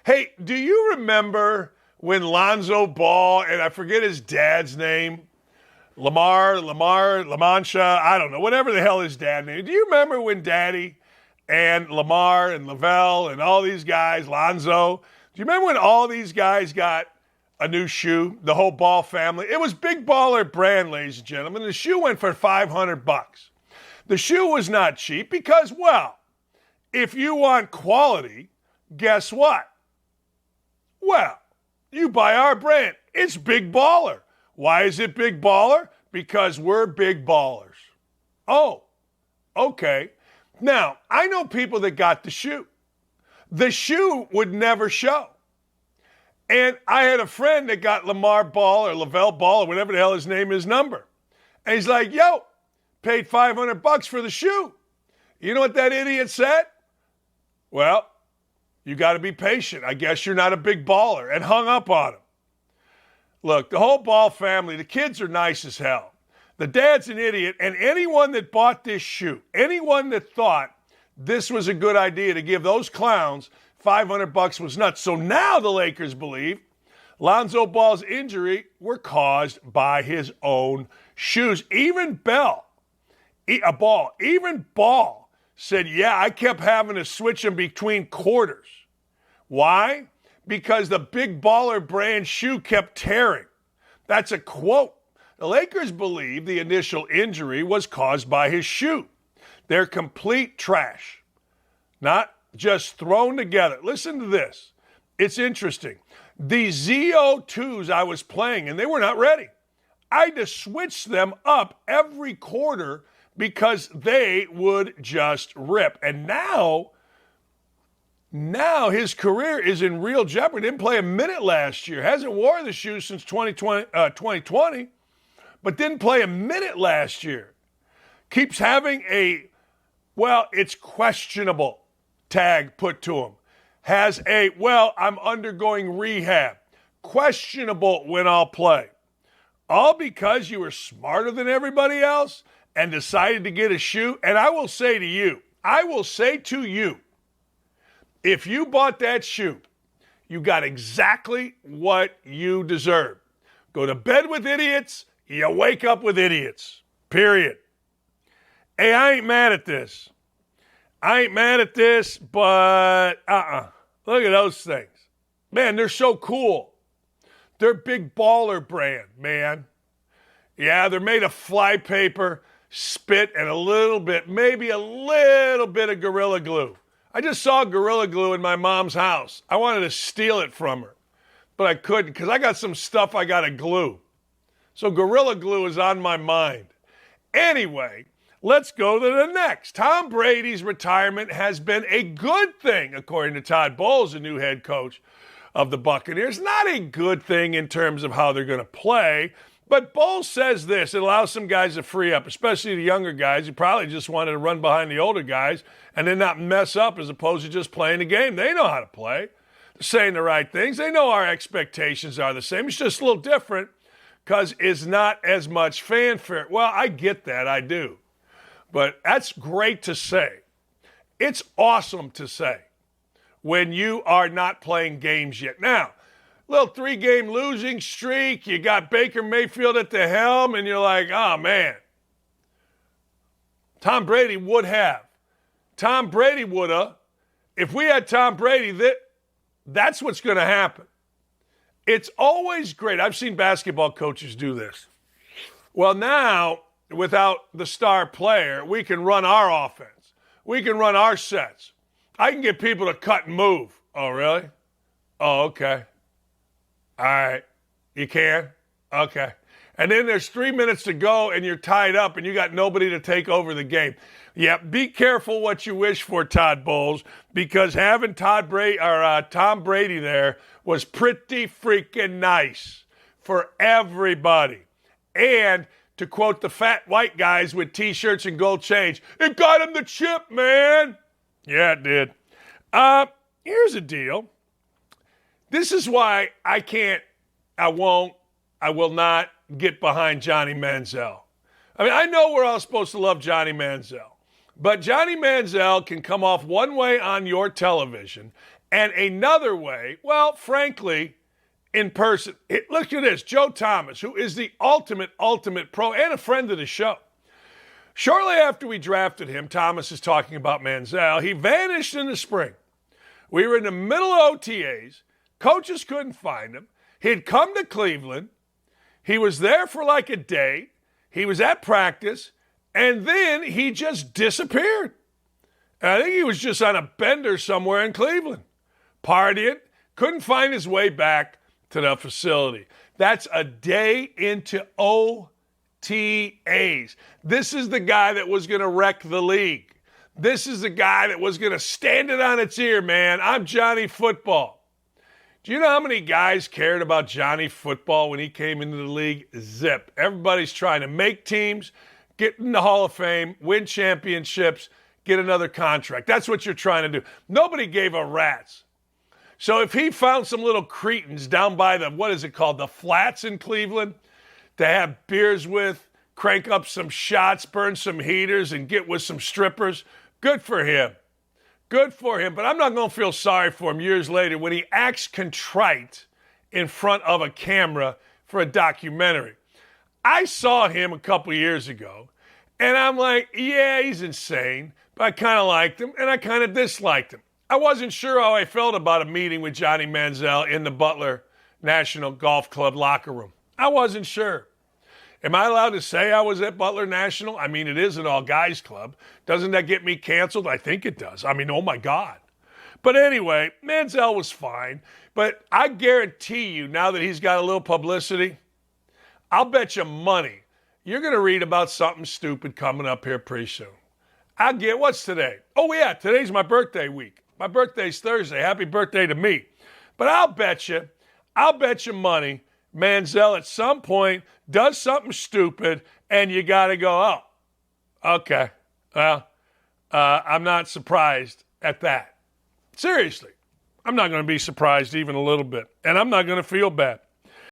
Hey, do you remember when Lonzo Ball, and I forget his dad's name, Lamantia, I don't know, whatever the hell his dad name. Do you remember when Daddy and Lamar and Lavelle and all these guys, Lonzo, do you remember when all these guys got a new shoe, the whole Ball family? It was Big Baller brand, ladies and gentlemen. The shoe went for $500. The shoe was not cheap because, well, if you want quality, guess what? Well, you buy our brand. It's Big Baller. Why is it Big Baller? Because we're big ballers. Oh, okay. Now, I know people that got the shoe. The shoe would never show. And I had a friend that got Lamar Ball or Lavelle Ball or whatever the hell his name is number. And he's like, yo, paid $500 for the shoe. You know what that idiot said? Well, you got to be patient. I guess you're not a big baller, and hung up on him. Look, the whole Ball family, the kids are nice as hell. The dad's an idiot, and anyone that bought this shoe, anyone that thought this was a good idea to give those clowns $500 was nuts. So now the Lakers believe Lonzo Ball's injury were caused by his own shoes. Even Ball said, yeah, I kept having to switch them between quarters. Why? Because the Big Baller brand shoe kept tearing. That's a quote. The Lakers believe the initial injury was caused by his shoe. They're complete trash. Not just thrown together. Listen to this. It's interesting. The ZO2s I was playing, and they were not ready. I had to switch them up every quarter because they would just rip. And now his career is in real jeopardy. Didn't play a minute last year. Hasn't worn the shoes since 2020, but didn't play a minute last year. Keeps having it's questionable tag put to him. Has I'm undergoing rehab. Questionable when I'll play. All because you were smarter than everybody else and decided to get a shoe. And I will say to you, if you bought that shoe, you got exactly what you deserve. Go to bed with idiots, you wake up with idiots. Period. Hey, I ain't mad at this. But look at those things. Man, they're so cool. They're Big Baller brand, man. Yeah, they're made of flypaper, spit, and maybe a little bit of Gorilla Glue. I just saw Gorilla Glue in my mom's house. I wanted to steal it from her, but I couldn't because I got some stuff I got to glue. So Gorilla Glue is on my mind. Anyway, let's go to the next. Tom Brady's retirement has been a good thing, according to Todd Bowles, the new head coach of the Buccaneers. Not a good thing in terms of how they're going to play, but Bowles says this. It allows some guys to free up, especially the younger guys who probably just wanted to run behind the older guys and then not mess up as opposed to just playing the game. They know how to play. They're saying the right things. They know our expectations are the same. It's just a little different because it's not as much fanfare. Well, I get that. I do. But that's great to say. It's awesome to say when you are not playing games yet. Now, little 3-game losing streak, you got Baker Mayfield at the helm, and you're like, oh, man. Tom Brady would have. Tom Brady would have. If we had Tom Brady, that's what's going to happen. It's always great. I've seen basketball coaches do this. Well, now, without the star player, we can run our offense. We can run our sets. I can get people to cut and move. Oh, really? Oh, okay. All right. You can? Okay. And then there's 3 minutes to go and you're tied up and you got nobody to take over the game. Yeah, be careful what you wish for, Todd Bowles, because having Tom Brady there was pretty freaking nice for everybody. And to quote the fat white guys with T-shirts and gold chains, it got him the chip, man. Yeah, it did. Here's the deal. This is why I will not get behind Johnny Manziel. I mean, I know we're all supposed to love Johnny Manziel, but Johnny Manziel can come off one way on your television And another way, well, frankly, in person. Look at this, Joe Thomas, who is the ultimate pro and a friend of the show. Shortly after we drafted him, Thomas is talking about Manziel. He vanished in the spring. We were in the middle of OTAs. Coaches couldn't find him. He'd come to Cleveland. He was there for like a day. He was at practice. And then he just disappeared. And I think he was just on a bender somewhere in Cleveland, partying, couldn't find his way back to the facility. That's a day into OTAs. This is the guy that was going to wreck the league. This is the guy that was going to stand it on its ear, man. I'm Johnny Football. Do you know how many guys cared about Johnny Football when he came into the league? Zip. Everybody's trying to make teams, get in the Hall of Fame, win championships, get another contract. That's what you're trying to do. Nobody gave a rat's. So if he found some little cretins down by the, what is it called, the flats in Cleveland, to have beers with, crank up some shots, burn some heaters, and get with some strippers, good for him. Good for him. But I'm not going to feel sorry for him years later when he acts contrite in front of a camera for a documentary. I saw him a couple years ago, and I'm like, yeah, he's insane, but I kind of liked him, and I kind of disliked him. I wasn't sure how I felt about a meeting with Johnny Manziel in the Butler National Golf Club locker room. I wasn't sure. Am I allowed to say I was at Butler National? I mean, it is an all-guys club. Doesn't that get me canceled? I think it does. I mean, oh, my God. But anyway, Manziel was fine. But I guarantee you, now that he's got a little publicity, I'll bet you money you're going to read about something stupid coming up here pretty soon. What's today? Oh, yeah, today's my birthday week. My birthday's Thursday. Happy birthday to me. But I'll bet you money Manziel at some point does something stupid and you got to go, oh, okay. Well, I'm not surprised at that. Seriously, I'm not going to be surprised even a little bit. And I'm not going to feel bad.